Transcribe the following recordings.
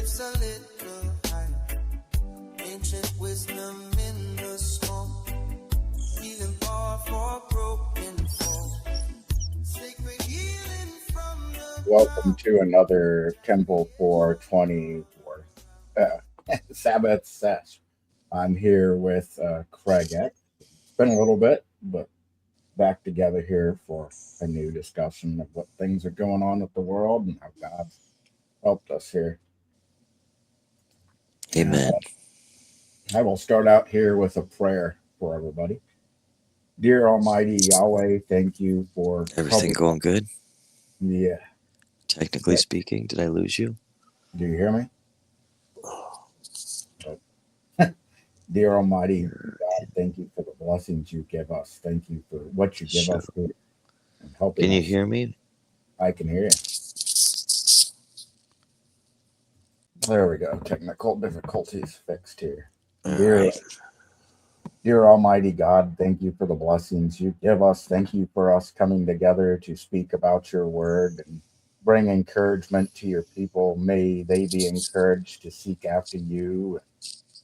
lifts a little higher. Ancient wisdom in the storm. Healing power for broken fall. Sacred healing from the Welcome to another Temple 424 Sabbath Sesh. I'm here with Craig. It's been a little bit, but back together here for a new discussion of what things are going on with the world and how God's helped us here. Amen. I will start out here with a prayer for everybody. Dear Almighty Yahweh, thank you for Everything going good? Yeah. Technically speaking, did I lose you? Do you hear me? Dear Almighty God, thank you for the blessings you give us. Thank you for what you give us and helping Can you us. hear me? I can hear you. There we go. Technical difficulties fixed here. Dear Almighty God, thank you for the blessings you give us. Thank you for us coming together to speak about your word and bring encouragement to your people. May they be encouraged to seek after you.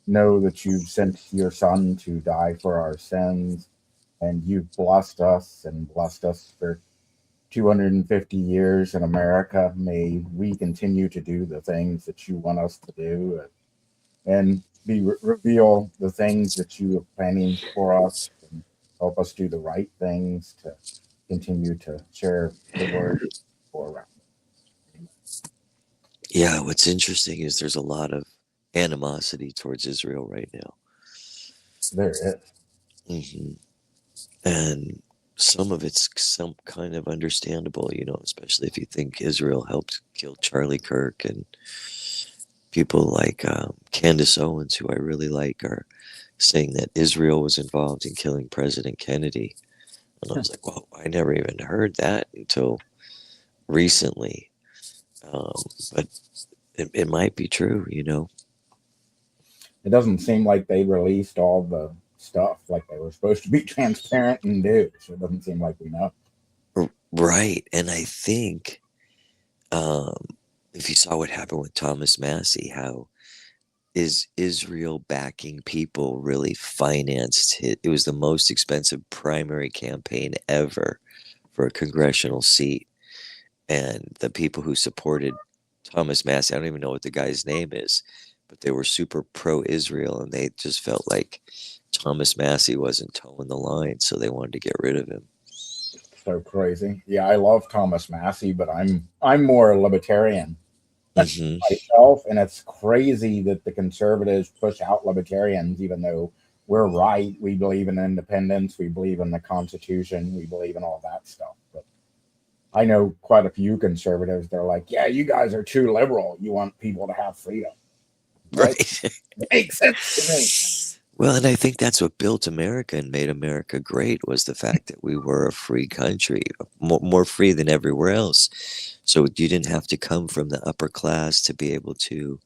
Know that you've sent your son to die for our sins, and you've blessed us for 250 years in America. May we continue to do the things that you want us to do and reveal the things that you are planning for us and help us do the right things to continue to share the word around. Yeah, what's interesting is there's a lot of animosity towards Israel right now. There is. And some of it's some kind of understandable, especially if you think Israel helped kill Charlie Kirk, and people like Candace Owens, who I really like, are saying that Israel was involved in killing President Kennedy. And I was like, well, I never even heard that until recently. But it might be true, It doesn't seem like they released all the stuff like they were supposed to be transparent and do. So it doesn't seem like we know. Right. And I think if you saw what happened with Thomas Massey, how is Israel backing people really financed it? It was the most expensive primary campaign ever for a congressional seat. And the people who supported Thomas Massey, I don't even know what the guy's name is, but they were super pro-Israel, and they just felt like Thomas Massey wasn't towing the line, so they wanted to get rid of him. So crazy. Yeah, I love Thomas Massey, but I'm more a libertarian myself, and it's crazy that the conservatives push out libertarians, even though we're right. We believe in independence, we believe in the Constitution, we believe in all that stuff. But I know quite a few conservatives. They're like, "Yeah, you guys are too liberal. You want people to have freedom." Right. It makes sense to me. Well, and I think that's what built America and made America great, was the fact that we were a free country, more free than everywhere else. So you didn't have to come from the upper class to be able to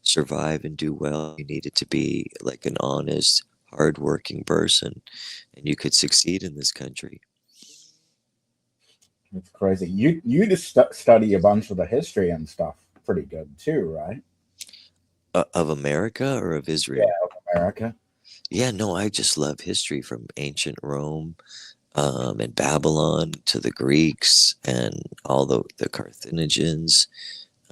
survive and do well. You needed to be like an honest, hardworking person, and you could succeed in this country. It's crazy. You just study a bunch of the history and stuff pretty good too, right? Of America or of Israel? Yeah, of America. Yeah, no, I just love history, from ancient Rome and Babylon to the Greeks and all the Carthaginians,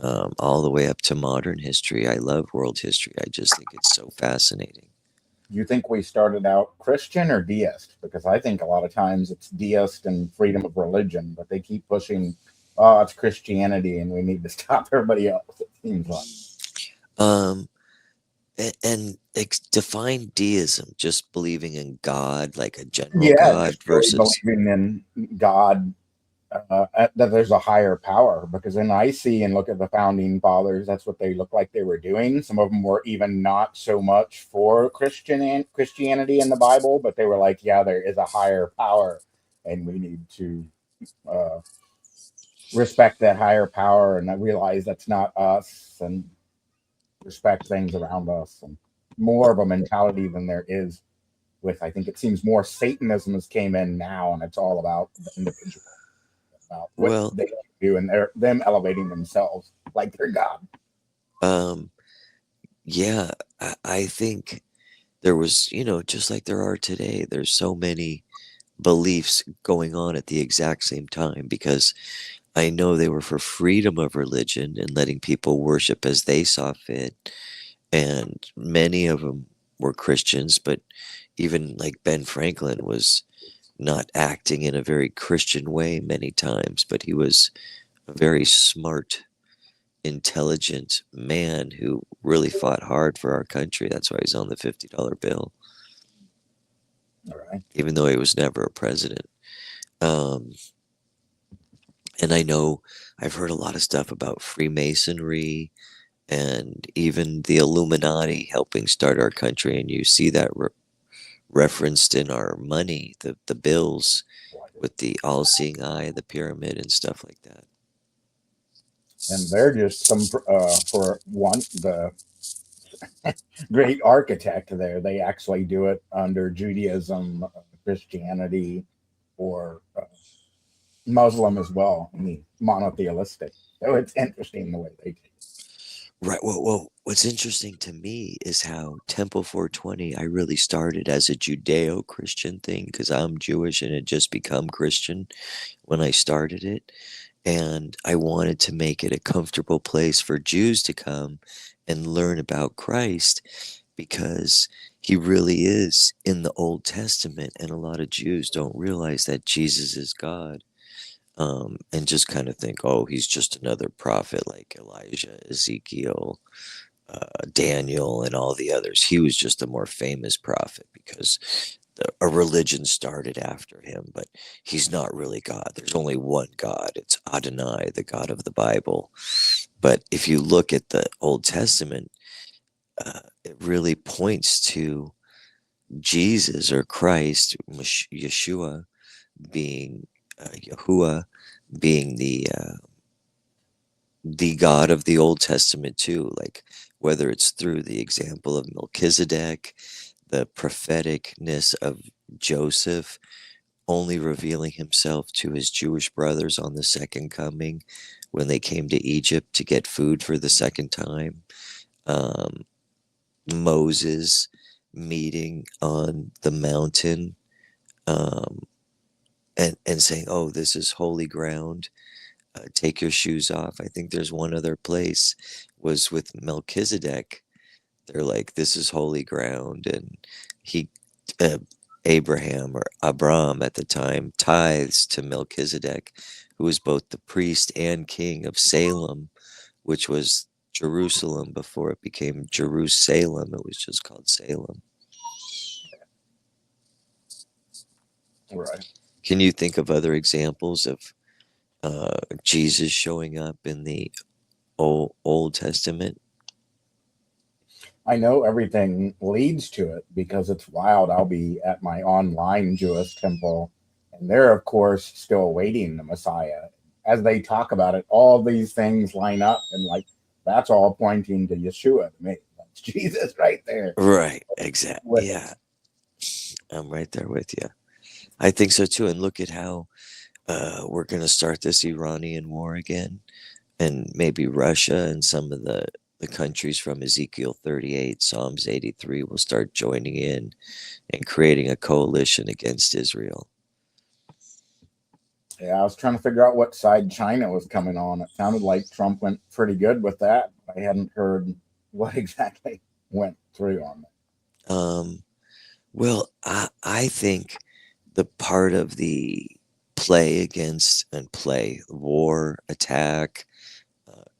all the way up to modern history. I love world history. I just think it's so fascinating. You think we started out Christian or deist? Because I think a lot of times it's deist and freedom of religion, but they keep pushing, oh, it's Christianity and we need to stop everybody else, it seems like. And define deism, just believing in God, like a general God, versus believing in God, that there's a higher power. Because then I see and look at the founding fathers, that's what they look like they were doing. Some of them were even not so much for Christianity in the Bible, but they were like, yeah, there is a higher power and we need to respect that higher power and realize that's not us and respect things around us, and more of a mentality than there is with, I think it seems more Satanism has came in now, and it's all about the individual, about what they do, and them elevating themselves like they're God. Um, yeah, I think there was, just like there are today, there's so many beliefs going on at the exact same time because I know they were for freedom of religion and letting people worship as they saw fit. And many of them were Christians, but even like Ben Franklin was not acting in a very Christian way many times, but he was a very smart, intelligent man who really fought hard for our country. That's why he's on the $50 bill, All right. even though he was never a president. Um, and I know I've heard a lot of stuff about Freemasonry and even the Illuminati helping start our country. And you see that referenced in our money, the bills with the all seeing eye, the pyramid, and stuff like that. And they're just some for one the great architect there. They actually do it under Judaism, Christianity, or Muslim as well. I mean, monotheistic. So it's interesting the way they do it. Right. Well, what's interesting to me is how Temple 420, I really started as a Judeo Christian thing because I'm Jewish and had just become Christian when I started it. And I wanted to make it a comfortable place for Jews to come and learn about Christ because he really is in the Old Testament. And a lot of Jews don't realize that Jesus is God. And just kind of think, oh, he's just another prophet like Elijah, Ezekiel, Daniel, and all the others. He was just a more famous prophet because a religion started after him, but he's not really God. There's only one God. It's Adonai, the God of the Bible. But if you look at the Old Testament, it really points to Jesus or Christ, Yeshua being Yahuwah being the God of the Old Testament too, like whether it's through the example of Melchizedek, the propheticness of Joseph only revealing himself to his Jewish brothers on the second coming when they came to Egypt to get food for the second time. Um, Moses meeting on the mountain um, and saying, "Oh, this is holy ground. Take your shoes off." I think there's one other place was with Melchizedek. They're like, "This is holy ground," and he, uh, Abraham or Abram at the time, tithes to Melchizedek, who was both the priest and king of Salem, which was Jerusalem before it became Jerusalem. It was just called Salem. Right. Can you think of other examples of Jesus showing up in the Old Testament? I know everything leads to it because it's wild. I'll be at my online Jewish temple, and they're, of course, still awaiting the Messiah. As they talk about it, all these things line up, and like that's all pointing to Yeshua to me. That's Jesus right there Right, exactly. with it. Yeah, I'm right there with you. I think so too. And look at how we're going to start this Iranian war again, and maybe Russia and some of the countries from Ezekiel 38, Psalms 83 will start joining in and creating a coalition against Israel. Yeah, I was trying to figure out what side China was coming on. It sounded like Trump went pretty good with that. I hadn't heard what exactly went through on that. Well, I think the part of the play against and play war attack,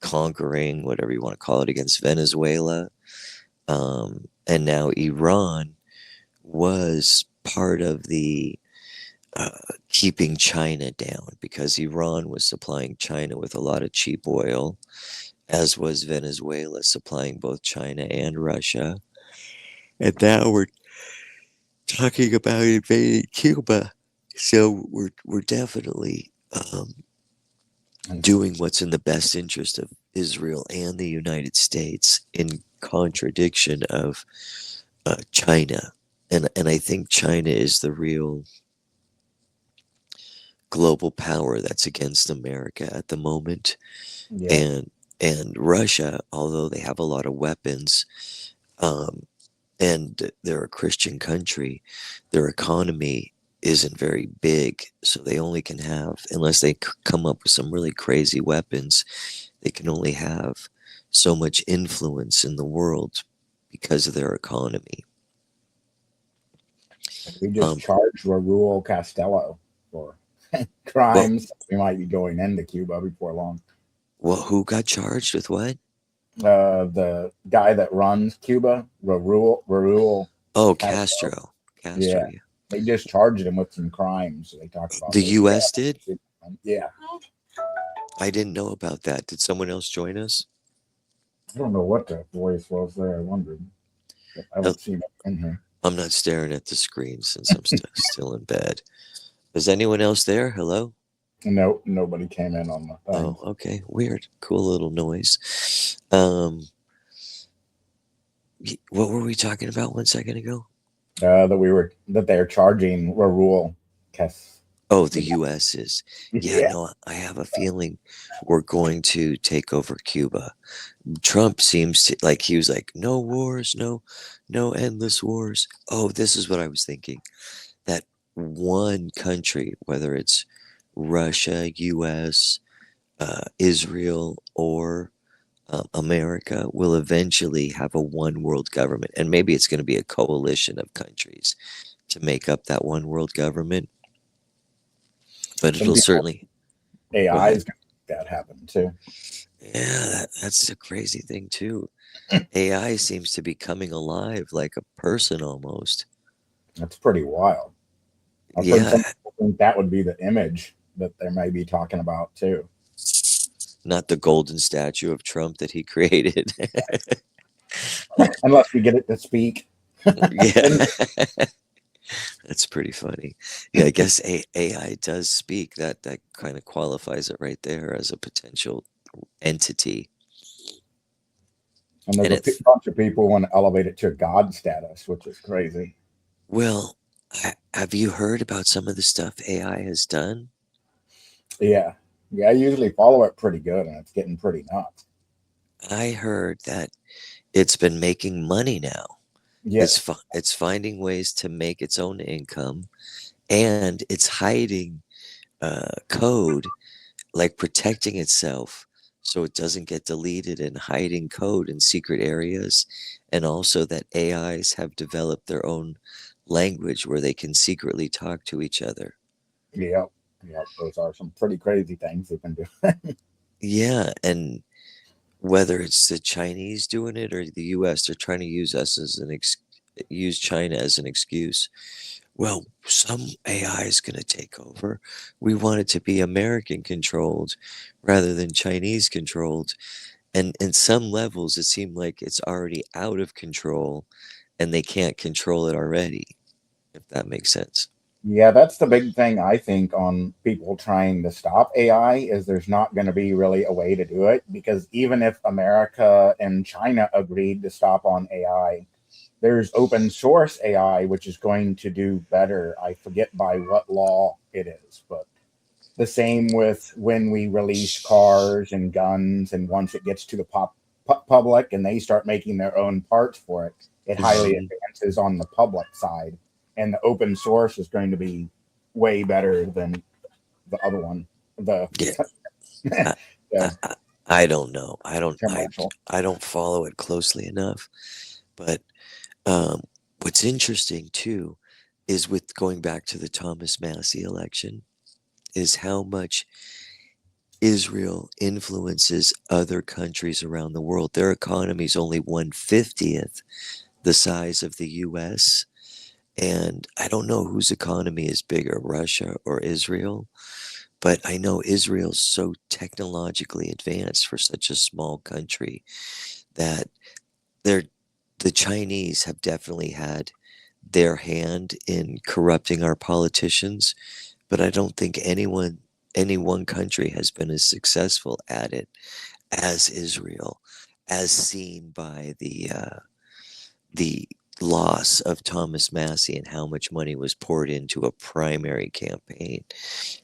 conquering, whatever you want to call it, against Venezuela, and now Iran was part of the uh, keeping China down because Iran was supplying China with a lot of cheap oil, as was Venezuela supplying both China and Russia. And now we're talking about invading Cuba. So we're definitely doing what's in the best interest of Israel and the United States in contradiction of China. And I think China is the real global power that's against America at the moment. Yeah. And And Russia, although they have a lot of weapons, um, and they're a Christian country, their economy isn't very big, so they only can have, unless they come up with some really crazy weapons, they can only have so much influence in the world because of their economy. We just Um, charged Raul Castello for well, crimes. We might be going into Cuba before long. well, who got charged with what? The guy that runs Cuba, Raul Oh, Castro. Castro. Yeah, Yeah. they just charged him with some crimes. They talked about The this. U.S. did? Yeah. I didn't know about that. Did someone else join us? I don't know what the voice was there. I wondered. But I Uh, don't see it in here. I'm not staring at the screen since I'm still in bed. Is anyone else there? Hello? No, nobody came in on the Oh, thing. okay. Weird. Cool little noise. What were we talking about 1 second ago? That they're charging Raul Cas. Oh, the U.S. is. Yeah, Yeah. no, I have a feeling we're going to take over Cuba. Trump seems to, like, he was like, no wars, no endless wars. Oh, this is what I was thinking. That one country, whether it's Russia, U.S., Israel, or America, will eventually have a one world government. And maybe it's going to be a coalition of countries to make up that one world government. But Some it'll people certainly go AI ahead. is going to make that happen too. Yeah, that's a crazy thing too. AI seems to be coming alive like a person almost. That's pretty wild. I've heard some Yeah, people think that would be the image that they may be talking about too. not the golden statue of Trump that he created. Unless we get it to speak. Yeah, that's pretty funny. Yeah, I guess AI does speak. That kind of qualifies it right there as a potential entity. And there's And a bunch of people want to elevate it to God status, which is crazy. well, have you heard about some of the stuff AI has done? Yeah. Yeah, I usually follow it pretty good and it's getting pretty nuts. I heard that it's been making money now. Yes. It's finding ways to make its own income, and it's hiding code, like protecting itself so it doesn't get deleted, and hiding code in secret areas. And also that AIs have developed their own language where they can secretly talk to each other. Yep. Yep. Those are some pretty crazy things they can do. Yeah, and whether it's the Chinese doing it or the US, they're trying to use us as use China as an excuse. Well, some AI is going to take over. We want it to be American controlled rather than Chinese controlled. And in some levels, it seemed like it's already out of control and they can't control it already, if that makes sense. Yeah, that's the big thing I think on people trying to stop AI is there's not going to be really a way to do it because even if America and China agreed to stop on AI, there's open source AI which is going to do better. I forget by what law it is, but the same with when we release cars and guns, and once it gets to the public and they start making their own parts for it, it highly Mhm. advances on the public side, and the open source is going to be way better than the other one, the Yeah, I, I, the I I don't know. commercial. I don't follow it closely enough. But um, what's interesting too is, with going back to the Thomas Massey election, is how much Israel influences other countries around the world. Their economy is only 1/50th the size of the US. And I don't know whose economy is bigger, Russia or Israel, but I know Israel's so technologically advanced for such a small country that they're, the Chinese have definitely had their hand in corrupting our politicians, but I don't think any one country has been as successful at it as Israel, as seen by the loss of Thomas Massey and how much money was poured into a primary campaign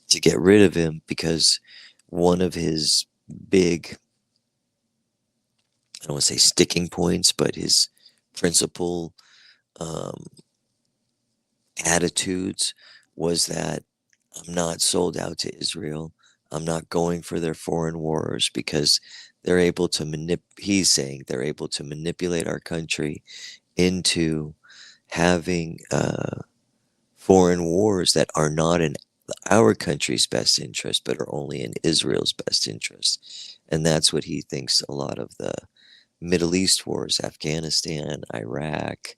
to get rid of him, because one of his big I don't want to say sticking points, but his principal um, attitudes was that I'm not sold out to Israel. I'm not going for their foreign wars because they're able to he's saying they're able to manipulate our country into having foreign wars that are not in our country's best interest, but are only in Israel's best interest. And that's what he thinks a lot of the Middle East wars, Afghanistan, Iraq,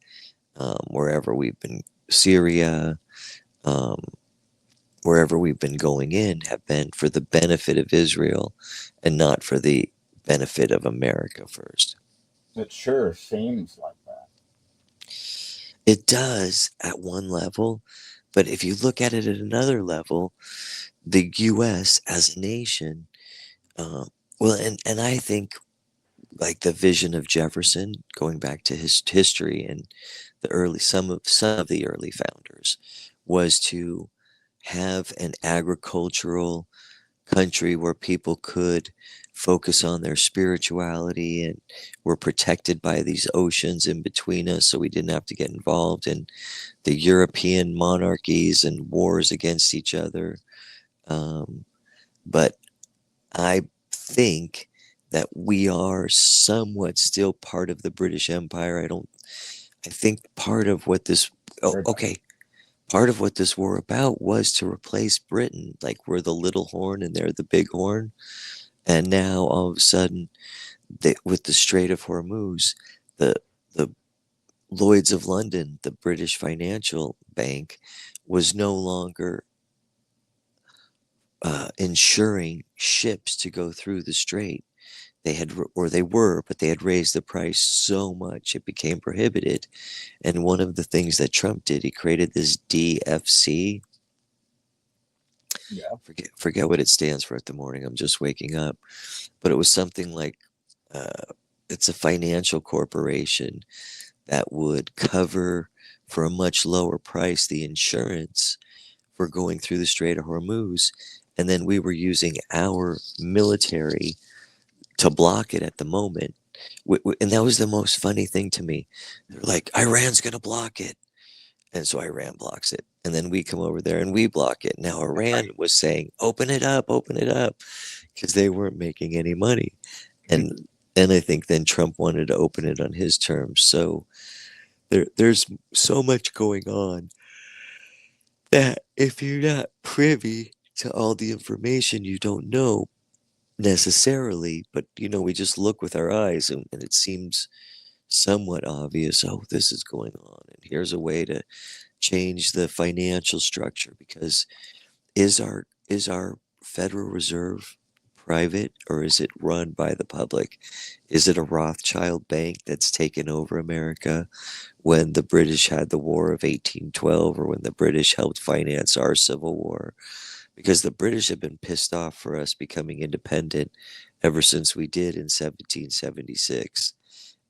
wherever we've been, Syria, um, wherever we've been going in, have been for the benefit of Israel and not for the benefit of America first. It sure seems like that. It does at one level, but if you look at it at another level, the U.S. as a nation, well, and I think like the vision of Jefferson, going back to his history and the early some of the early founders, was to have an agricultural country where people could focus on their spirituality and were protected by these oceans in between us, so we didn't have to get involved in the European monarchies and wars against each other. But I think that we are somewhat still part of the British Empire. I think part of what this, oh, Heard that. okay, part of what this war about was to replace Britain. Like we're the little horn and they're the big horn. And now all of a sudden, with the Strait of Hormuz, the the Lloyd's of London, the British financial bank, was no longer insuring ships to go through the strait. They had, or they were, but they had raised the price so much it became prohibited. And one of the things that Trump did, he created this DFC. Yeah. Forget what it stands for at the morning. I'm just waking up, but it was something like it's a financial corporation that would cover for a much lower price the insurance for going through the Strait of Hormuz, and then we were using our military to block it at the moment. And that was the most funny thing to me. They're like, Iran's going to block it. And so Iran blocks it. And then we come over there and we block it. Now Iran was saying, open it up, because they weren't making any money. And I think then Trump wanted to open it on his terms. So there's so much going on that if you're not privy to all the information, you don't know necessarily, but we just look with our eyes and it seems somewhat obvious. Oh, this is going on, and here's a way to change the financial structure, because is our Federal Reserve private or is it run by the public? Is it a Rothschild bank that's taken over America when the British had the War of 1812, or when the British helped finance our Civil War? Because the British have been pissed off for us becoming independent ever since we did in 1776.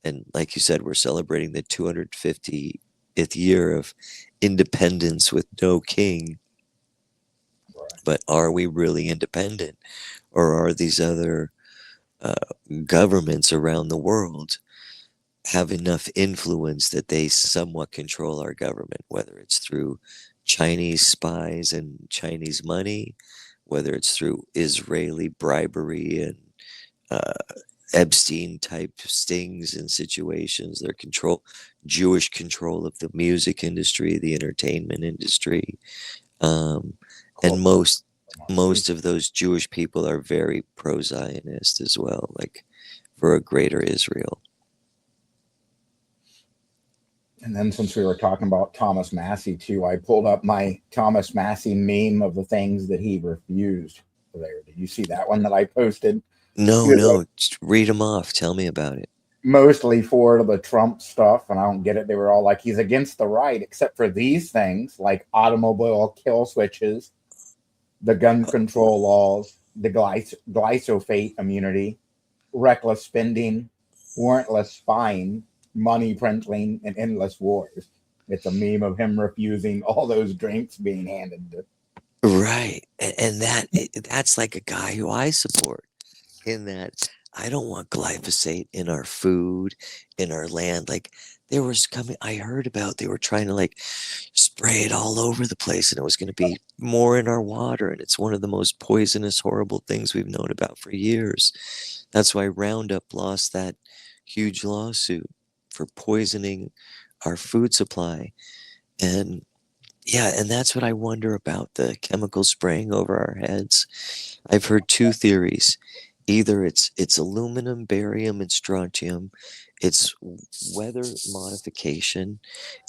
And like you said, we're celebrating the 250th year of independence with no king. Right. But are we really independent? Or are these other governments around the world have enough influence that they somewhat control our government, whether it's through Chinese spies and Chinese money, whether it's through Israeli bribery and uh, Epstein type stings and situations, their Jewish control of the music industry, the entertainment industry. And most of those Jewish people are very pro-Zionist as well, like for a greater Israel. And then since we were talking about Thomas Massey too, I pulled up my Thomas Massey meme of the things that he refused there. Did you see that one that I posted? No, just read them off. Tell me about it. Mostly for the Trump stuff, and I don't get it. They were all like, he's against the right, except for these things like automobile kill switches, the gun control laws, the glyphosate immunity, reckless spending, warrantless spying, money printing, and endless wars. It's a meme of him refusing all those drinks being handed to. Right. And that's like a guy who I support, in that I don't want glyphosate in our food, in our land. Like there was coming, I heard about they were trying to like spray it all over the place and it was going to be more in our water. And it's one of the most poisonous, horrible things we've known about for years. That's why Roundup lost that huge lawsuit for poisoning our food supply. And yeah, and that's what I wonder about the chemical spraying over our heads. I've heard two theories. Either it's aluminum, barium, and strontium. It's weather modification.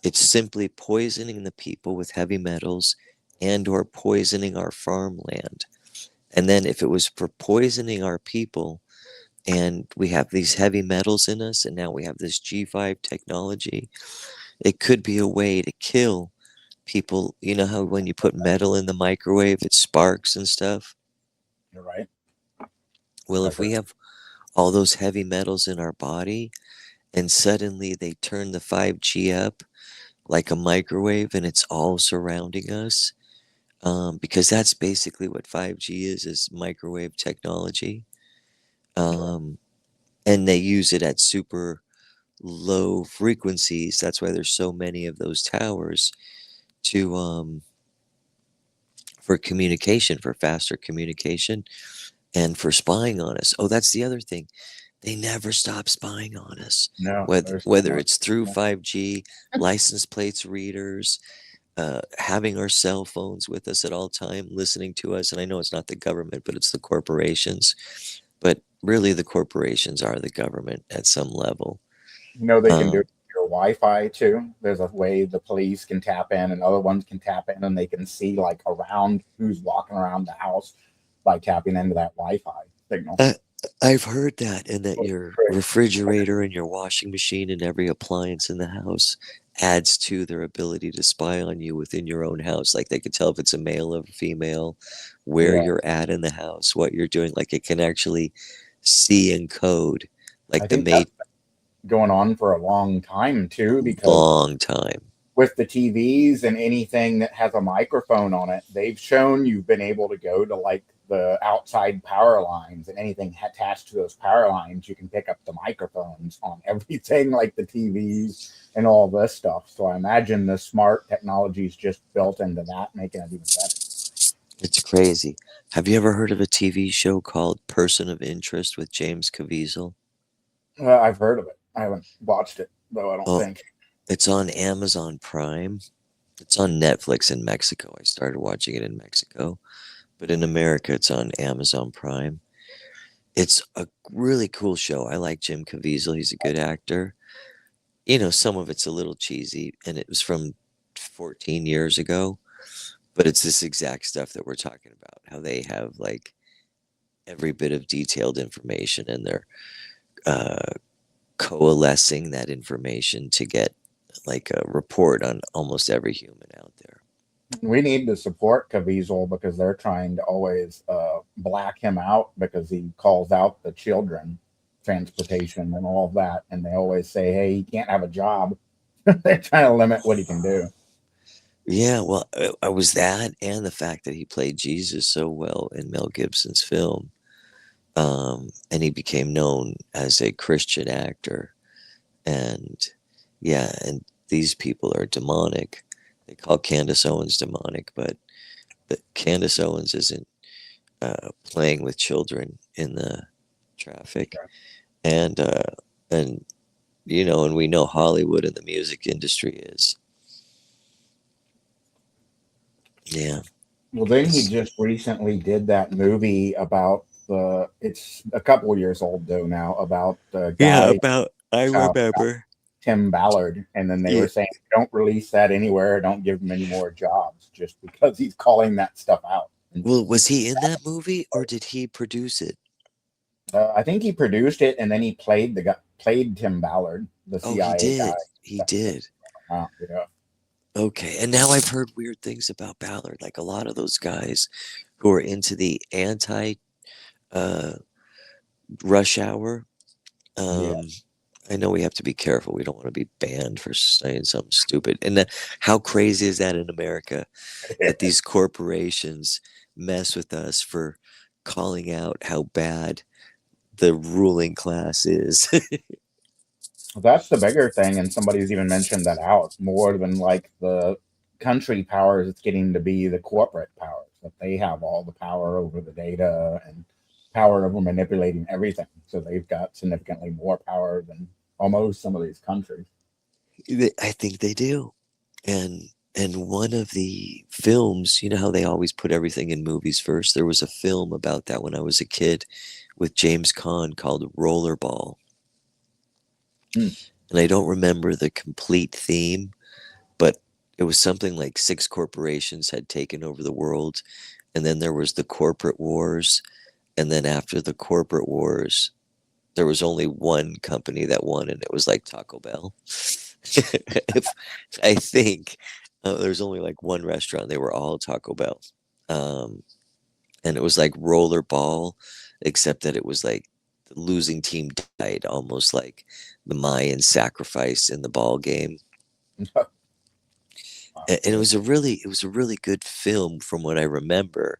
It's simply poisoning the people with heavy metals and or poisoning our farmland. And then if it was for poisoning our people and we have these heavy metals in us and now we have this G5 technology, it could be a way to kill people. You know how when you put metal in the microwave, it sparks and stuff? You're right. Well, I've if we heard. have all those heavy metals in our body and suddenly they turn the 5G up like a microwave and it's all surrounding us, because that's basically what 5G is microwave technology. Um, and they use it at super low frequencies. That's why there's so many of those towers to for communication, for faster communication, and for spying on us. Oh, that's the other thing. They never stop spying on us. No, Whether there's so whether much. it's through 5G, license plates readers, having our cell phones with us at all time, listening to us. And I know it's not the government, but it's the corporations. But really, the corporations are the government at some level. They can do it Um, with your Wi-Fi too. There's a way the police can tap in, and other ones can tap in, and they can see like around who's walking around the house by tapping into that Wi-Fi signal. I, I've heard that, and that your Great. refrigerator and your washing machine and every appliance in the house adds to their ability to spy on you within your own house. Like they can tell if it's a male or a female, where Yeah, you're at in the house, what you're doing. Like it can actually see and code, I like the think that's mate going on for a long time too, because long time. with the TVs and anything that has a microphone on it, they've shown you've been able to go to like the outside power lines and anything attached to those power lines. You can pick up the microphones on everything, like the TVs and all this stuff. So I imagine the smart technology is just built into that, making it even better. It's crazy. Have you ever heard of a TV show called Person of Interest with James Caviezel? I've heard of it. I haven't watched it though. I don't Oh, think. it's on Amazon Prime. It's on Netflix in Mexico. I started watching it in Mexico, but in America, it's on Amazon Prime. It's a really cool show. I like Jim Caviezel. He's a good actor. You know, some of it's a little cheesy, and it was from 14 years ago, but it's this exact stuff that we're talking about. How they have like every bit of detailed information, and they're uh, coalescing that information to get like a report on almost every human out there. We need to support Caviezel because they're trying to always black him out because he calls out the children transportation and all of that, and they always say, "Hey, he can't have a job." They're trying to limit what he can do. Yeah, well, I was that, and the fact that he played Jesus so well in Mel Gibson's film, and he became known as a Christian actor. And yeah, and these people are demonic. They call Candace Owens demonic, but Candace Owens isn't playing with children in the traffic, and and you know, and we know Hollywood and the music industry is. Yeah, Well, then he it's just recently did that movie about the. It's a couple of years old though now, about the yeah. guy About I child remember. Tim Ballard, and then they Yeah. were saying, "Don't release that anywhere. Don't give him any more jobs," just because he's calling that stuff out. And Well, was he in that movie or did he produce it? I think he produced it, and then he played the guy, played Tim Ballard, the Oh, he CIA guy. did. He did. Yeah, Okay, and now I've heard weird things about Ballard. Like a lot of those guys who are into the anti uh, rush hour. yeah, Um, I know we have to be careful. We don't want to be banned for saying something stupid. And how crazy is that in America that these corporations mess with us for calling out how bad the ruling class is. That's the bigger thing, and somebody's even mentioned that out more than like the country powers. It's getting to be the corporate powers that they have all the power over the data and power over manipulating everything. So they've got significantly more power than almost some of these countries. I think they do. And one of the films, you know how they always put everything in movies first? There was a film about that when I was a kid with James Caan called Rollerball. Hmm. And I don't remember the complete theme, but it was something like 6 corporations had taken over the world, and then there was the corporate wars, and then after the corporate wars, there was only one company that won, and it was like Taco Bell. If I think there's only like one restaurant, they were all Taco Bell, um, and it was like rollerball, except that it was like the losing team died, almost like the Mayan sacrifice in the ball game. And it was a really good film from what I remember,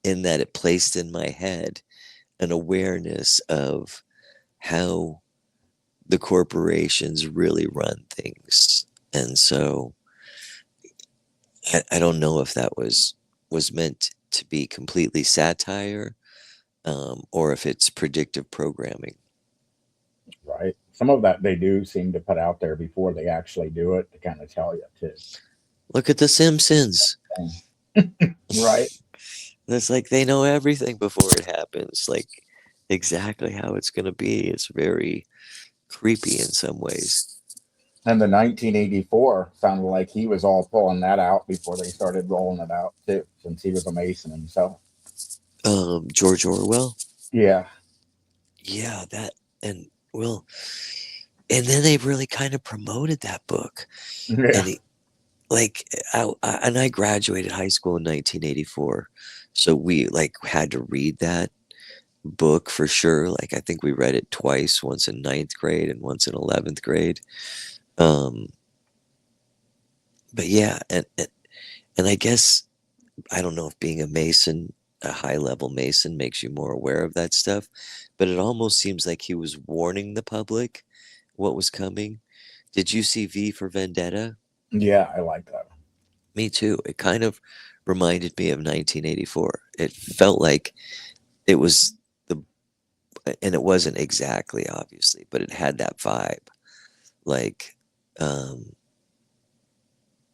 in that it placed in my head an awareness of how the corporations really run things. And so I don't know if that was meant to be completely satire, or if it's predictive programming. Right. Some of that they do seem to put out there before they actually do it to kind of tell you too. Look at The Simpsons. Right. It's like they know everything before it happens, like exactly how it's going to be. It's very creepy in some ways. And the 1984 sounded like he was all pulling that out before they started rolling it out too, since he was a Mason himself. George Orwell. Yeah. Yeah, that. And well, and then they really kind of promoted that book. Yeah. And like and I graduated high school in 1984, so we like had to read that book for sure. Like I think we read it twice, once in ninth grade and once in 11th grade. um but yeah, and I guess, I don't know if being a Mason, a high level Mason, makes you more aware of that stuff, but it almost seems like he was warning the public what was coming. Did you see V for Vendetta? Yeah, I like that. Me too. It kind of reminded me of 1984. It felt like it was the, and it wasn't exactly, obviously, but it had that vibe. Like,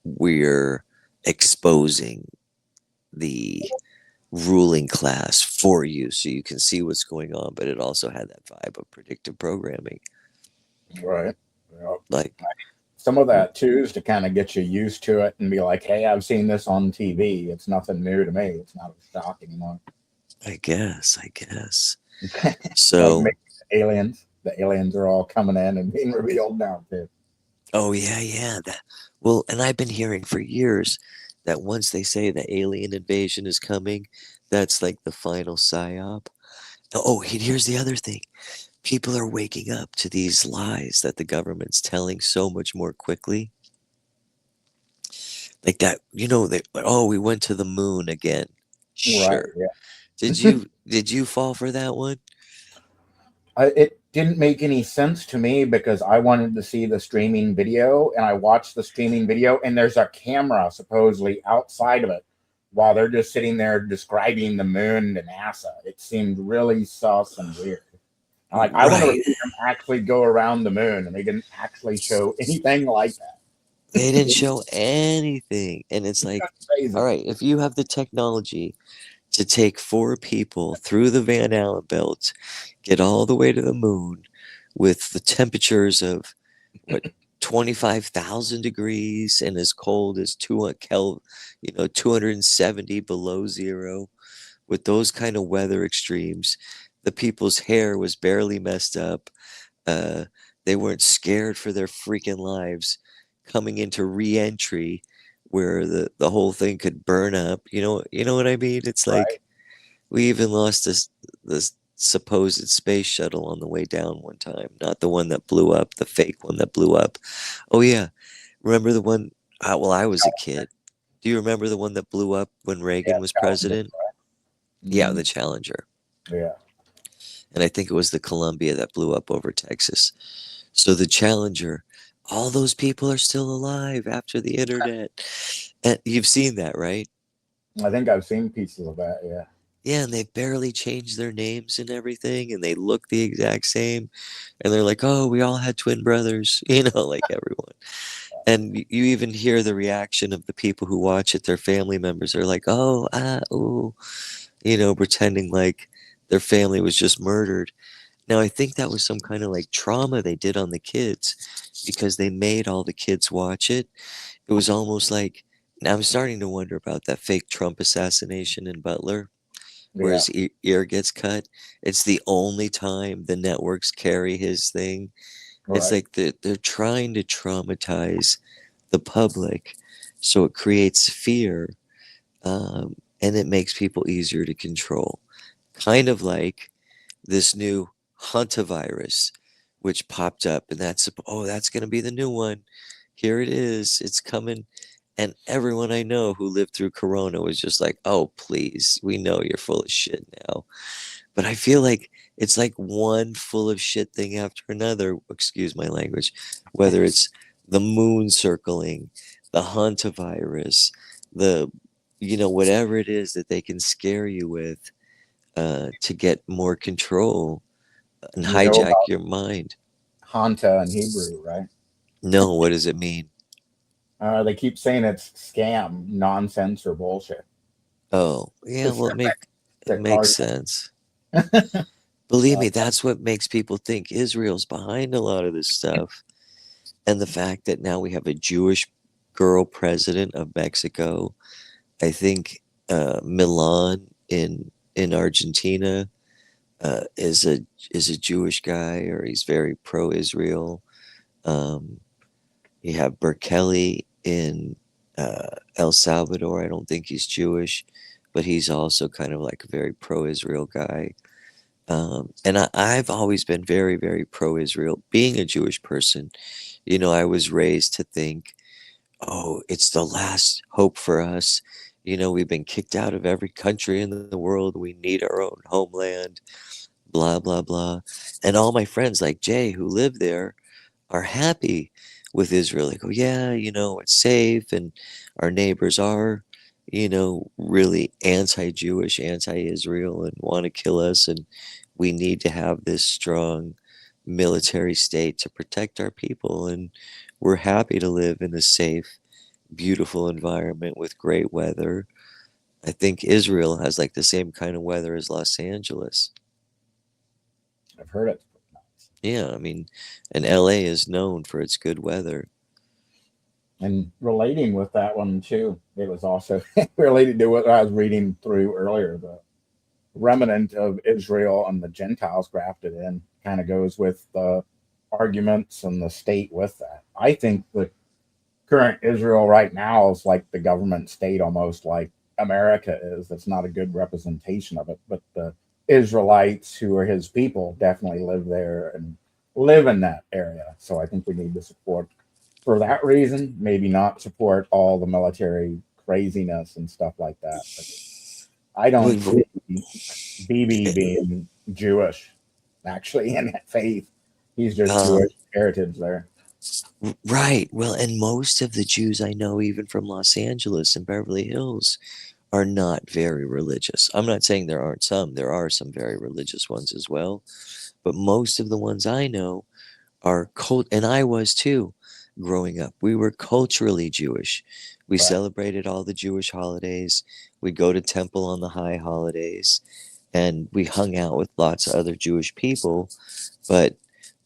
we're exposing the ruling class for you so you can see what's going on, but it also had that vibe of predictive programming. Right. Yeah. Like, Some of that too is to kind of get you used to it and be like, hey, I've seen this on TV. It's nothing new to me. It's not a shock anymore. I guess. Like So, maybe aliens. The aliens are all coming in and being revealed now too. oh yeah, that. Well, and I've been hearing for years that once they say the alien invasion is coming, that's like the final psyop. Oh, here's the other thing. People are waking up to these lies that the government's telling so much more quickly. Like that, they, oh, we went to the moon again. Right. Sure. Yeah. Did you fall for that one? It didn't make any sense to me because I wanted to see the streaming video and I watched the streaming video and there's a camera supposedly outside of it while they're just sitting there describing the moon to NASA. It seemed really sus and weird. I'm like, I want to Right. see them actually go around the moon, and they didn't actually show anything like that. They didn't show anything. And it's like, Crazy. all right, if you have the technology to take 4 people through the Van Allen belt, get all the way to the moon with the temperatures of what, 25,000 degrees and as cold as 270 below zero, with those kind of weather extremes, the people's hair was barely messed up. Uh, they weren't scared for their freaking lives coming into re-entry where the whole thing could burn up. You know what I mean? It's Right. like we even lost this supposed space shuttle on the way down one time. Not the one that blew up, the fake one that blew up. Oh yeah, remember the one? Well, I was a kid. Do you remember the one that blew up when Yeah, Reagan was Challenger. president? Yeah, Mhm. the Challenger. Yeah. And I think it was the Columbia that blew up over Texas. So the Challenger, all those people are still alive after the internet. And you've seen that, right? I think I've seen pieces of that. Yeah. Yeah, and they barely changed their names and everything, and they look the exact same. And they're like, oh, we all had twin brothers, like everyone. And you even hear the reaction of the people who watch it. Their family members are like, oh, ooh, pretending like their family was just murdered. Now, I think that was some kind of like trauma they did on the kids because they made all the kids watch it. It was almost like, now I'm starting to wonder about that fake Trump assassination in Butler where Yeah. his ear gets cut. It's the only time the networks carry his thing. It's Right. like they're trying to traumatize the public so it creates fear, and it makes people easier to control. Kind of like this new hantavirus, which popped up, and that's going to be the new one. Here it is. It's coming. And everyone I know who lived through Corona was just like, oh, please, we know you're full of shit now. But I feel like it's like one full of shit thing after another, excuse my language, whether it's the moon circling, the hantavirus, the, whatever it is that they can scare you with to get more control and You know hijack about your mind. Hanta in Hebrew, right? No, what does it mean? They keep saying it's scam, nonsense, or bullshit. Oh, yeah, It's well, it the makes card. sense. Believe Uh, me, that's what makes people think Israel's behind a lot of this stuff. And the fact that now we have a Jewish girl president of Mexico. I think Milan in Argentina is a Jewish guy, or he's very pro-Israel. Um, you have Berkeley in El Salvador. I don't think he's Jewish, but he's also kind of like a very pro-Israel guy. And I've always been very, very pro-Israel. Being a Jewish person, I was raised to think, oh, it's the last hope for us. We've been kicked out of every country in the world. We need our own homeland, blah, blah, blah. And all my friends like Jay who live there are happy with Israel. They go, yeah, it's safe. And our neighbors are, really anti Jewish, anti Israel, and want to kill us. And we need to have this strong military state to protect our people. And we're happy to live in a safe, beautiful environment with great weather. I think Israel has like the same kind of weather as Los Angeles. I've heard it. Yeah, I mean, and LA is known for its good weather. And relating with that one too, it was also related to what I was reading through earlier. The remnant of Israel and the Gentiles grafted in kind of goes with the arguments and the state with that. I think the current Israel right now is like the government state, almost like America is. That's not a good representation of it. But the Israelites, who are his people, definitely live there and live in that area. So I think we need to support for that reason. Maybe not support all the military craziness and stuff like that. But I don't Well, see BB being Jewish, actually, in that faith. He's just Um, Jewish heritage there. right. Well, and most of the Jews I know, even from Los Angeles and Beverly Hills, are not very religious. I'm not saying there aren't some. There are some very religious ones as well. But most of the ones I know are cult, and I was too growing up. We were culturally Jewish. We Right. celebrated all the Jewish holidays. We'd go to temple on the high holidays, and we hung out with lots of other Jewish people. But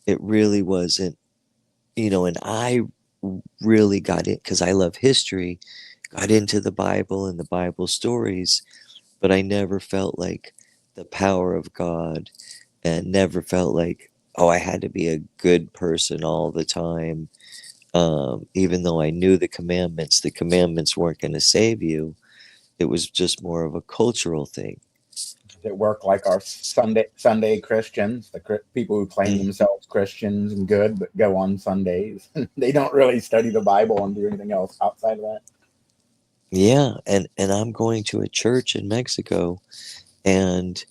it really wasn't, and I really got it because I love history, got into the Bible and the Bible stories, but I never felt like the power of God and never felt like, oh, I had to be a good person all the time. Even though I knew the commandments weren't going to save you. It was just more of a cultural thing. That work like our Sunday Christians, the people who claim Mm, themselves Christians and good, but go on Sundays. They don't really study the Bible and do anything else outside of that. yeah, and I'm going to a church in Mexico, and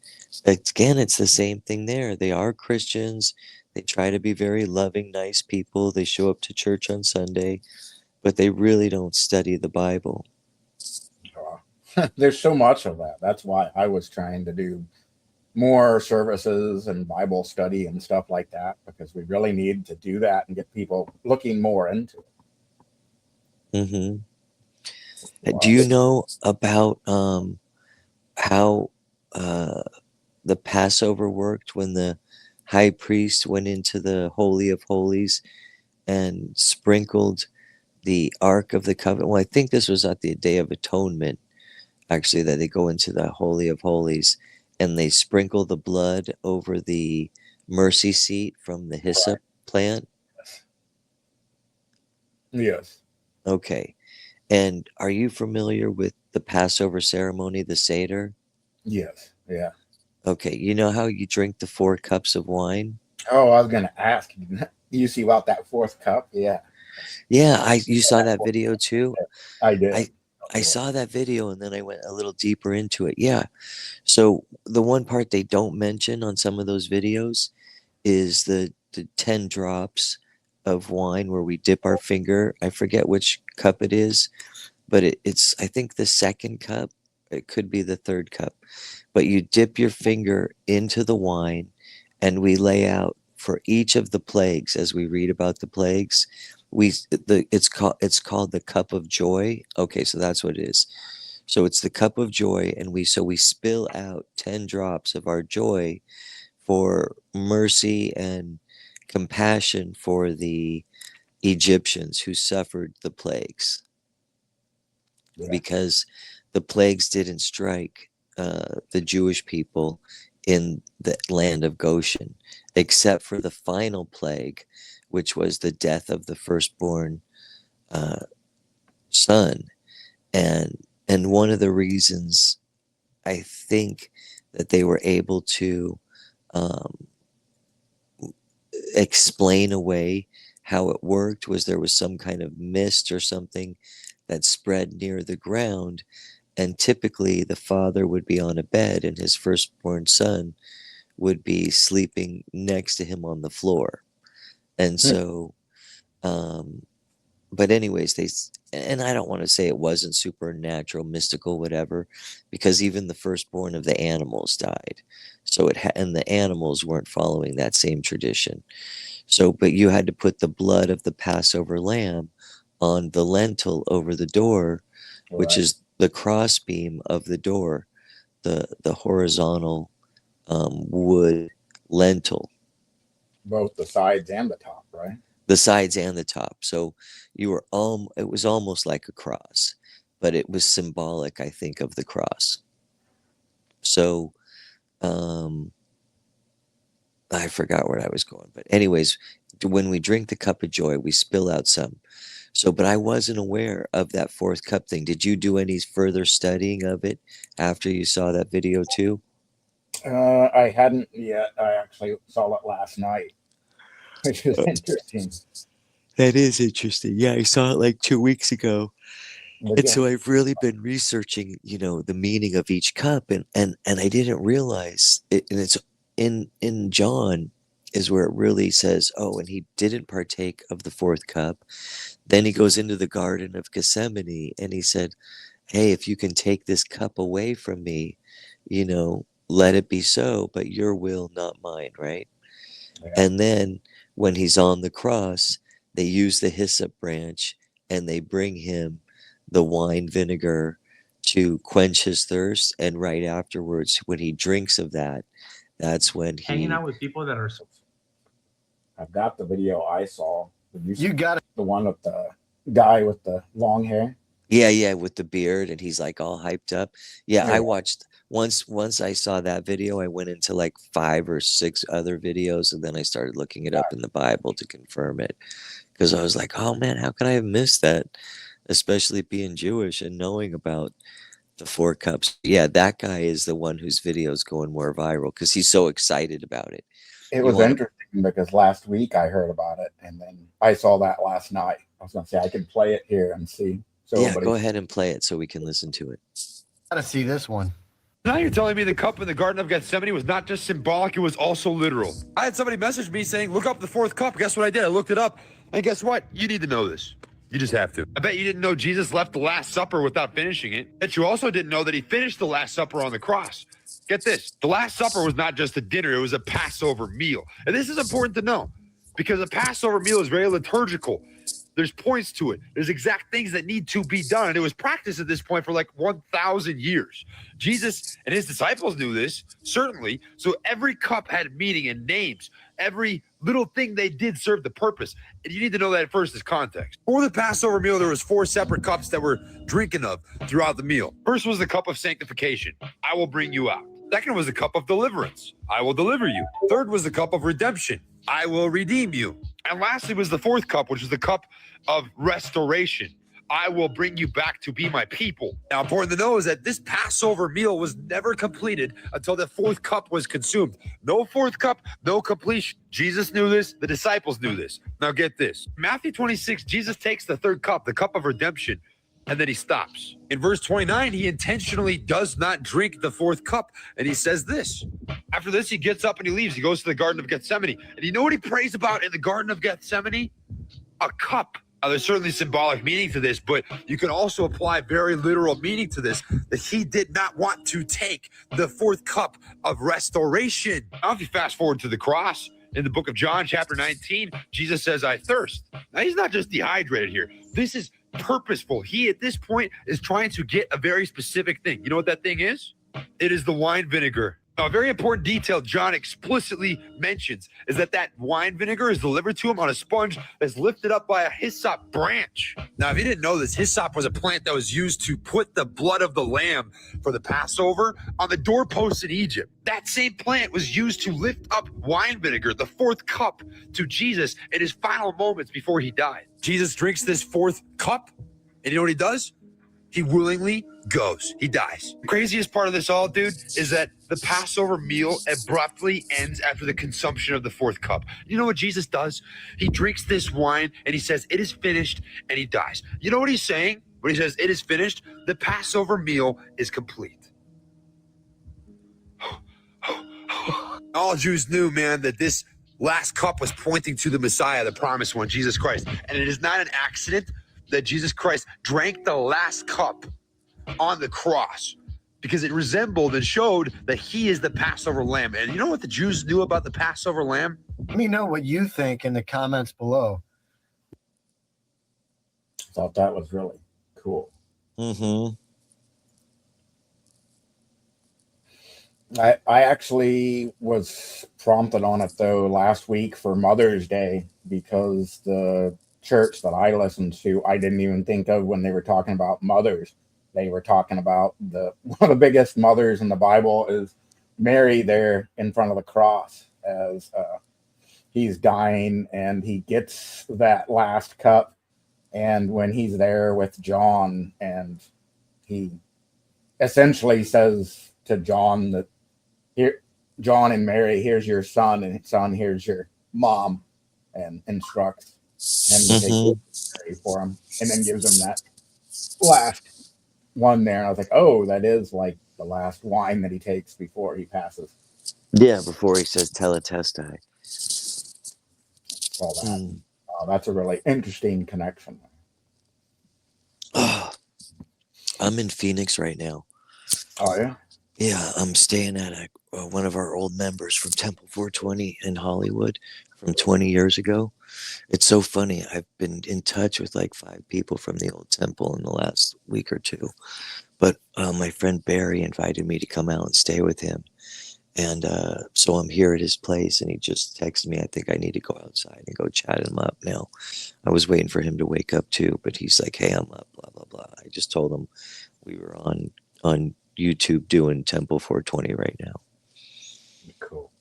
Again, it's the same thing there. They are Christians. They try to be very loving, nice people. They show up to church on Sunday, but they really don't study the Bible. There's so much of that. That's why I was trying to do more services and Bible study and stuff like that, because we really need to do that and get people looking more into it. Hmm. Wow. Do you know about how the Passover worked when the high priest went into the Holy of Holies and sprinkled the Ark of the Covenant? Well, I think this was at the Day of Atonement, actually, that they go into the Holy of Holies and they sprinkle the blood over the mercy seat from the hyssop plant. Yes. Okay. And are you familiar with the Passover ceremony, the Seder? Yes. Yeah. Okay. You know how you drink the 4 cups of wine? Oh, I was going to ask. You see about that fourth cup? Yeah. Yeah, you saw that video too? I did. I saw that video and then I went a little deeper into it. Yeah. So the one part they don't mention on some of those videos is the 10 drops of wine where we dip our finger. I forget which cup it is, but it's I think the second cup. It could be the third cup. But you dip your finger into the wine and we lay out for each of the plagues as we read about the plagues. It's called the cup of joy. Okay, so that's what it is. So it's the cup of joy, and we spill out 10 drops of our joy for mercy and compassion for the Egyptians who suffered the plagues. Yeah. Because the plagues didn't strike the Jewish people in the land of Goshen, except for the final plague, which was the death of the firstborn son. And one of the reasons I think that they were able to um, explain away how it worked was there was some kind of mist or something that spread near the ground, and typically the father would be on a bed and his firstborn son would be sleeping next to him on the floor. And so but anyways, and I don't want to say it wasn't supernatural, mystical, whatever, because even the firstborn of the animals died. So and the animals weren't following that same tradition. So, but you had to put the blood of the Passover lamb on the lintel over the door, which is the crossbeam of the door, the horizontal wood lintel. Both the sides and the top, right? The sides and the top. So it was almost like a cross, but it was symbolic, I think, of the cross. So I forgot where I was going, but anyways, when we drink the cup of joy, we spill out some. So, but I wasn't aware of that 4th cup thing. Did you do any further studying of it after you saw that video too? I hadn't yet. I actually saw it last night, which is interesting. That is interesting. Yeah, I saw it like 2 weeks ago. And so I've really been researching, the meaning of each cup, and I didn't realize it. And it's in John is where it really says, oh, and he didn't partake of the 4th cup. Then he goes into the Garden of Gethsemane and he said, hey, if you can take this cup away from me, let it be so, but your will, not mine, right? Yeah. And then when he's on the cross, they use the hyssop branch and they bring him the wine vinegar to quench his thirst. And right afterwards, when he drinks of that, that's when hanging out with people that are. I've got the video I saw. You got it. The one with the guy with the long hair. Yeah, with the beard, and he's like all hyped up. Yeah, I watched once I saw that video, I went into like 5 or 6 other videos, and then I started looking it up in the Bible to confirm it. Because I was like, oh man, how could I have missed that? Especially being Jewish and knowing about the 4 cups. Yeah, that guy is the one whose video is going more viral because he's so excited about it. It was interesting because last week I heard about it, and then I saw that last night. I was going to say I could play it here and see. So yeah, go ahead and play it so we can listen to it. Gotta see this one. Now you're telling me the cup in the Garden of Gethsemane was not just symbolic, it was also literal. I had somebody message me saying, look up the fourth cup. Guess what I did? I looked it up. And guess what? You need to know this. You just have to. I bet you didn't know Jesus left the Last Supper without finishing it. Bet you also didn't know that he finished the Last Supper on the cross. Get this. The Last Supper was not just a dinner, it was a Passover meal. And this is important to know because a Passover meal is very liturgical. There's points to it. There's exact things that need to be done. And it was practiced at this point for like 1,000 years. Jesus and his disciples knew this, certainly. So every cup had meaning and names. Every little thing they did served the purpose. And you need to know that first as context. For the Passover meal, there was 4 separate cups that were drinking of throughout the meal. First was the cup of sanctification. I will bring you out. Second was the cup of deliverance. I will deliver you. Third was the cup of redemption. I will redeem you. And lastly was the fourth cup, which is the cup of restoration. I will bring you back to be my people. Now, important to know is that this Passover meal was never completed until the fourth cup was consumed. No fourth cup, no completion. Jesus knew this. The disciples knew this. Now get this. Matthew 26, Jesus takes the third cup, the cup of redemption, and then he stops. In verse 29, he intentionally does not drink the fourth cup. And he says this. After this, he gets up and he leaves. He goes to the Garden of Gethsemane. And you know what he prays about in the Garden of Gethsemane? A cup. Now, there's certainly symbolic meaning to this, but you can also apply very literal meaning to this, that he did not want to take the fourth cup of restoration. Now, if you fast forward to the cross, in the book of John, chapter 19, Jesus says, I thirst. Now, he's not just dehydrated here. This is purposeful. He, at this point, is trying to get a very specific thing. You know what that thing is? It is the wine vinegar. Now, a very important detail John explicitly mentions is that wine vinegar is delivered to him on a sponge that's lifted up by a hyssop branch. Now, if you didn't know this, hyssop was a plant that was used to put the blood of the lamb for the Passover on the doorposts in Egypt. That same plant was used to lift up wine vinegar, the fourth cup, to Jesus in his final moments before he died. Jesus drinks this fourth cup, and you know what he does? He willingly goes. He dies. The craziest part of this all, dude, is that the Passover meal abruptly ends after the consumption of the fourth cup. You know what Jesus does? He drinks this wine and he says, it is finished, and he dies. You know what he's saying? When he says, it is finished, the Passover meal is complete. All Jews knew, man, that this last cup was pointing to the Messiah, the promised one, Jesus Christ. And it is not an accident that Jesus Christ drank the last cup on the cross because it resembled and showed that he is the Passover lamb. And you know what the Jews knew about the Passover lamb? Let me know what you think in the comments below. Thought that was really cool. Mm-hmm. I actually was prompted on it though last week for Mother's Day because the church that I listened to, I didn't even think of when they were talking about mothers. They were talking about one of the biggest mothers in the Bible is Mary there in front of the cross as he's dying, and he gets that last cup. And when he's there with John, and he essentially says to John that, here, John and Mary, here's your son, and son, here's your mom, and instructs him to take Mary for him, and then gives him that last one there. And I was like, oh, that is like the last wine that he takes before he passes. Yeah, before he says teletestai. All that. That's a really interesting connection. Oh, I'm in Phoenix right now. Oh, yeah? Yeah, I'm staying at one of our old members from Temple 420 in Hollywood from 20 years ago. It's so funny. I've been in touch with like 5 people from the old temple in the last week or 2. But my friend Barry invited me to come out and stay with him. And so I'm here at his place, and he just texted me, I think I need to go outside and go chat him up now. I was waiting for him to wake up too, but he's like, hey, I'm up, blah, blah, blah. I just told him we were on YouTube doing Temple 420 right now. Cool.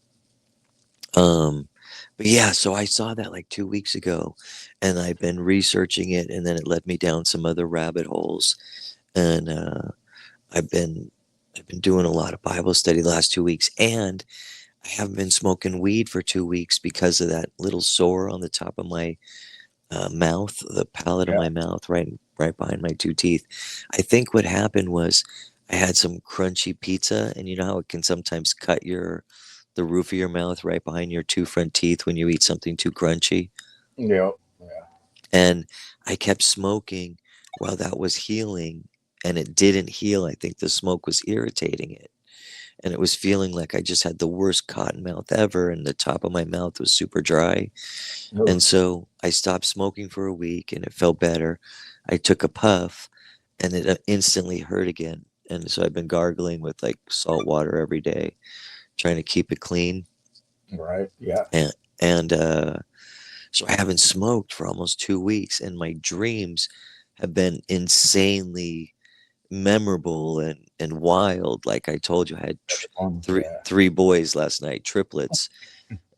But yeah, so I saw that like 2 weeks ago, and I've been researching it, and then it led me down some other rabbit holes. And I've been doing a lot of Bible study the last 2 weeks, and I haven't been smoking weed for 2 weeks because of that little sore on the top of my mouth, the palate of my mouth, right behind my 2 teeth. I think what happened was I had some crunchy pizza, and you know how it can sometimes cut the roof of your mouth right behind your two front teeth when you eat something too crunchy? Yep. Yeah. And I kept smoking while that was healing, and it didn't heal. I think the smoke was irritating it. And it was feeling like I just had the worst cotton mouth ever, and the top of my mouth was super dry. Oh, And so I stopped smoking for a week, and it felt better. I took a puff, and it instantly hurt again. And so I've been gargling with like salt water every day, trying to keep it clean. right. Yeah. And so I haven't smoked for almost 2 weeks, and my dreams have been insanely memorable and wild. Like I told you, I had three Yeah. three boys last night, triplets,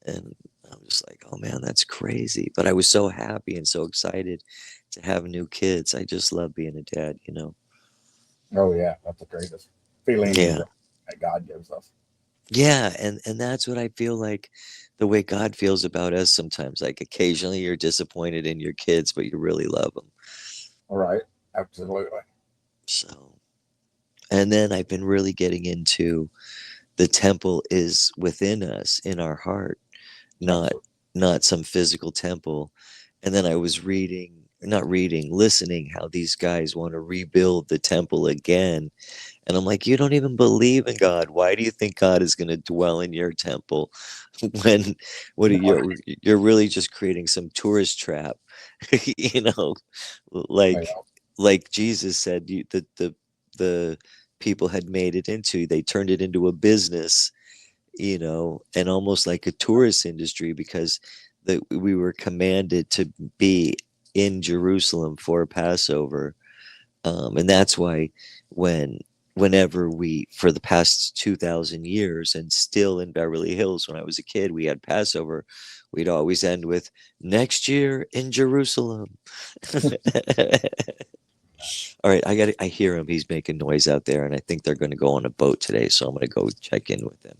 and I'm just like, oh man, that's crazy. But I was so happy and so excited to have new kids. I just love being a dad, you know. Oh, yeah. That's the greatest feeling Yeah. that God gives us. Yeah, and that's what I feel like the way God feels about us sometimes. Like occasionally you're disappointed in your kids, but you really love them. All right. Absolutely. So, and then I've been really getting into the temple is within us in our heart, not Absolutely. not some physical temple. And then I was not reading, listening how these guys want to rebuild the temple again. And I'm like, you don't even believe in God. Why do you think God is going to dwell in your temple when what are No, you're really just creating some tourist trap, you know, yeah. like Jesus said the people had made it into. They turned it into a business, you know, and almost like a tourist industry because we were commanded to be in Jerusalem for Passover, and that's why when whenever we for the past 2,000 years and still in Beverly Hills when I was a kid we had Passover, we'd always end with next year in Jerusalem. All right, I hear him. He's making noise out there, and I think they're going to go on a boat today, so I'm going to go check in with them.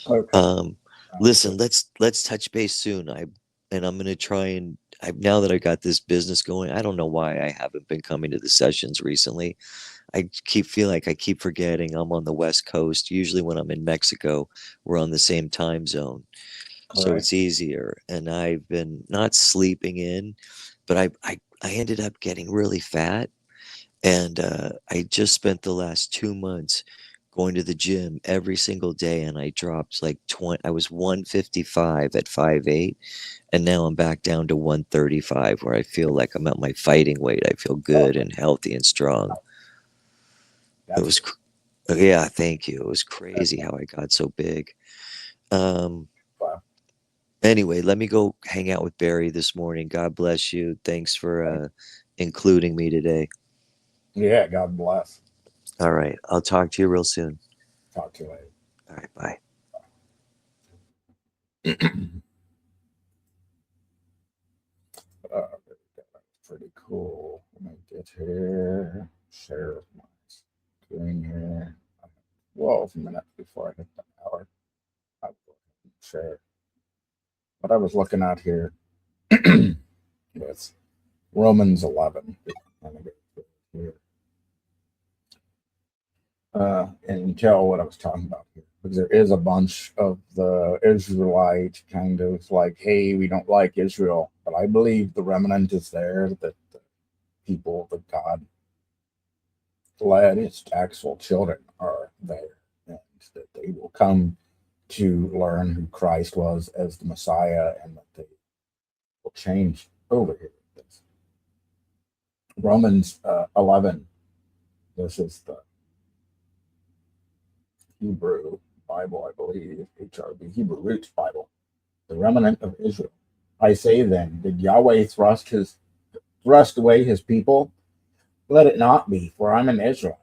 Okay. Um, Sounds listen, good. let's touch base soon. I'm gonna try and now that I got this business going, I don't know why I haven't been coming to the sessions recently. I keep feel like I keep forgetting I'm on the West Coast. Usually when I'm in Mexico, we're on the same time zone, All so right. it's easier. And I've been not sleeping in, but I ended up getting really fat, and I just spent the last 2 months going to the gym every single day, and I dropped like 20. I was 155 at 5'8", and now I'm back down to 135, where I feel like I'm at my fighting weight. I feel good and healthy and strong. It That's was, good. yeah, thank you. It was That's crazy how I got so big. Um, fine. anyway, let me go hang out with Barry this morning. God bless you. Thanks for including me today. Yeah. God bless. All right, I'll talk to you real soon. Talk to you later. All right, bye. That's pretty cool. Let me get here. Share my screen here. 12 minutes before I hit the hour. I'll go ahead and share. What I was looking at here was Romans 11. Let me get here. And tell what I was talking about here. Because there is a bunch of the Israelite kind of like, hey, we don't like Israel, but I believe the remnant is there, that the people that God led, his actual children, are there, and that they will come to learn who Christ was as the Messiah, and that they will change over here. Romans 11. This is the Hebrew Bible, I believe, HRB, Hebrew Roots Bible, the remnant of Israel. I say then, did Yahweh thrust away his people? Let it not be, for I'm an Israelite,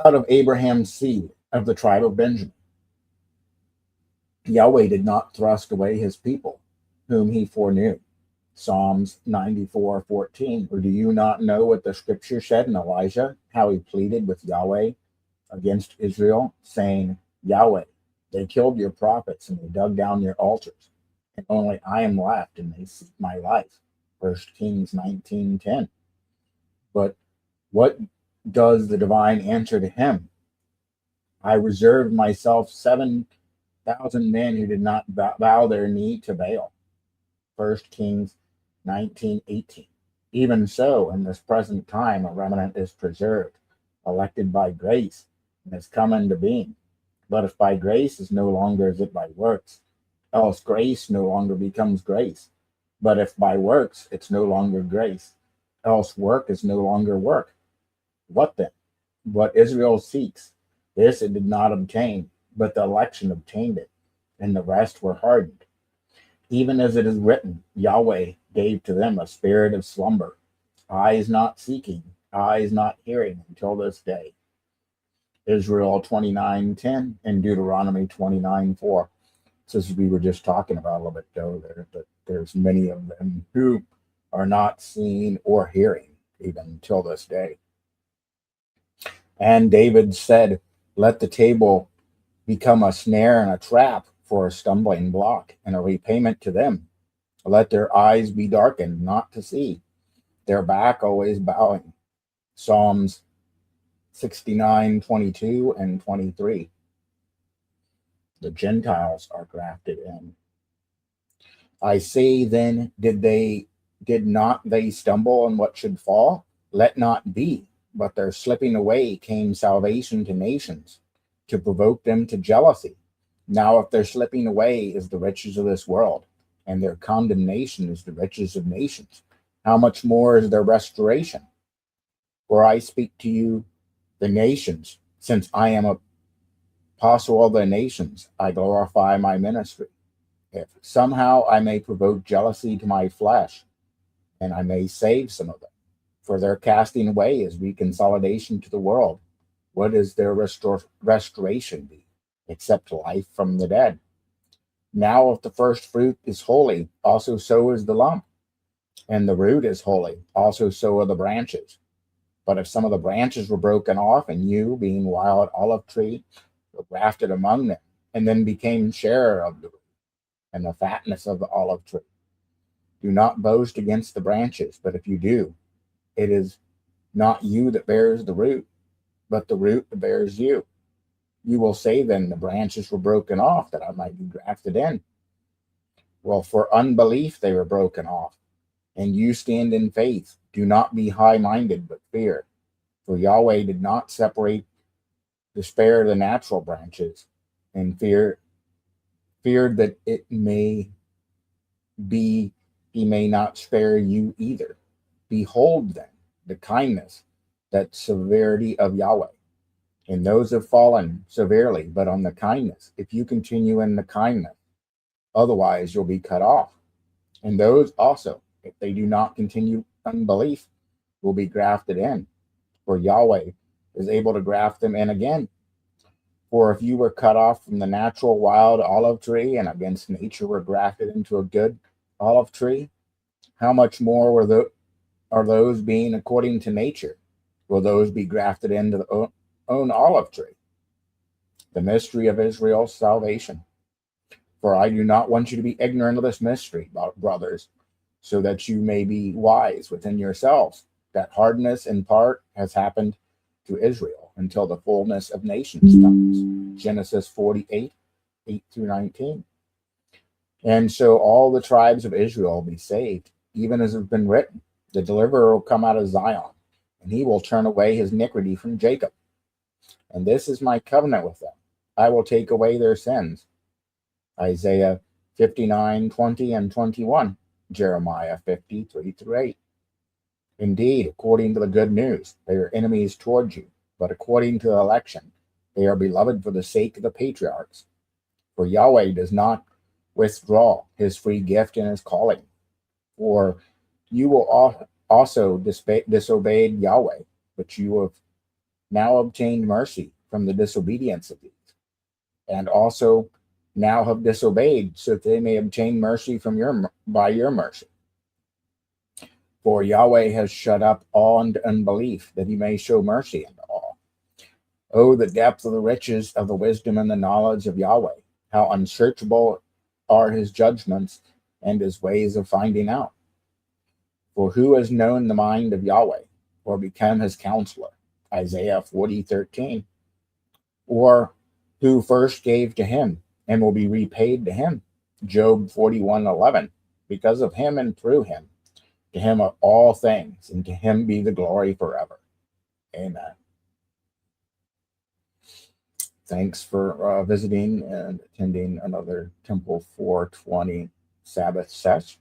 out of Abraham's seed, of the tribe of Benjamin. Yahweh did not thrust away his people, whom he foreknew. Psalms 94:14. Or do you not know what the scripture said in Elijah, how he pleaded with Yahweh against Israel, saying, Yahweh, they killed your prophets and they dug down your altars, and only I am left, and they seek my life. 1 Kings 19:10. But what does the divine answer to him. I reserved myself 7,000 men who did not bow their knee to Baal. 1 Kings 19:18. Even so, in this present time, a remnant is preserved, elected by grace, and has come into being. But if by grace is no longer is it by works, else grace no longer becomes grace. But if by works, it's no longer grace, else work is no longer work. What then? What Israel seeks, this it did not obtain, but the election obtained it, and the rest were hardened. Even as it is written, Yahweh gave to them a spirit of slumber, eyes not seeking, eyes not hearing until this day. Israel 29:10 and Deuteronomy 29:4. So as we were just talking about a little bit ago there, that there's many of them who are not seeing or hearing even until this day. And David said, let the table become a snare and a trap for a stumbling block and a repayment to them. Let their eyes be darkened, not to see, their back always bowing. Psalms 69:22 and 23. The Gentiles are grafted in. I say then, did not they stumble on what should fall? Let not be, but their slipping away came salvation to nations, to provoke them to jealousy. Now if their slipping away is the riches of this world, and their condemnation is the riches of nations, how much more is their restoration? For I speak to you, the nations, since I am a apostle of the nations, I glorify my ministry. If somehow I may provoke jealousy to my flesh, and I may save some of them, for their casting away is reconsolidation to the world. What is their restoration be, except life from the dead? Now if the first fruit is holy, also so is the lump, and the root is holy, also so are the branches. But if some of the branches were broken off, and you, being wild olive tree, were grafted among them, and then became sharer of the root and the fatness of the olive tree. Do not boast against the branches, but if you do, it is not you that bears the root, but the root that bears you. You will say then, the branches were broken off, that I might be grafted in. Well, for unbelief they were broken off, and you stand in faith. Do not be high-minded, but fear. For Yahweh did not spare the natural branches, and feared that it may be he may not spare you either. Behold then the kindness, that severity of Yahweh. And those have fallen severely, but on the kindness, if you continue in the kindness, otherwise you'll be cut off. And those also, if they do not continue unbelief, will be grafted in. For Yahweh is able to graft them in again. For if you were cut off from the natural wild olive tree, and against nature were grafted into a good olive tree, how much more are those being according to nature? Will those be grafted into the own olive tree? The mystery of Israel's salvation. For I do not want you to be ignorant of this mystery, brothers, so that you may be wise within yourselves, that hardness in part has happened to Israel until the fullness of nations comes. Genesis 48:8-19. And so all the tribes of Israel will be saved, even as has been written, the deliverer will come out of Zion, and he will turn away his iniquity from Jacob. And this is my covenant with them. I will take away their sins. Isaiah 59:20 and 21. Jeremiah 50:3-8. Indeed, according to the good news, they are enemies toward you, but according to the election, they are beloved for the sake of the patriarchs. For Yahweh does not withdraw his free gift and his calling. For you will also disobeyed Yahweh, but you have now obtained mercy from the disobedience of these, and also now have disobeyed, so that they may obtain mercy by your mercy. For Yahweh has shut up all unto unbelief, that he may show mercy unto all. Oh, the depth of the riches of the wisdom and the knowledge of Yahweh! How unsearchable are his judgments and his ways of finding out. For who has known the mind of Yahweh, or become his counselor? Isaiah 40:13. Or who first gave to him and will be repaid to him. Job 41:11. Because of him and through him, to him are all things, and to him be the glory forever. Amen. Thanks for visiting and attending another Temple 420 Sabbath Sesh.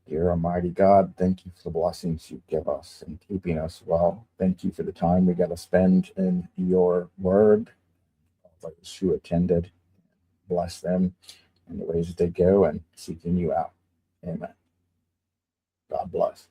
Dear Almighty God, thank you for the blessings you give us and keeping us well. Thank you for the time we got to spend in your word. All those who attended, bless them in the ways that they go and seeking you out. Amen. God bless.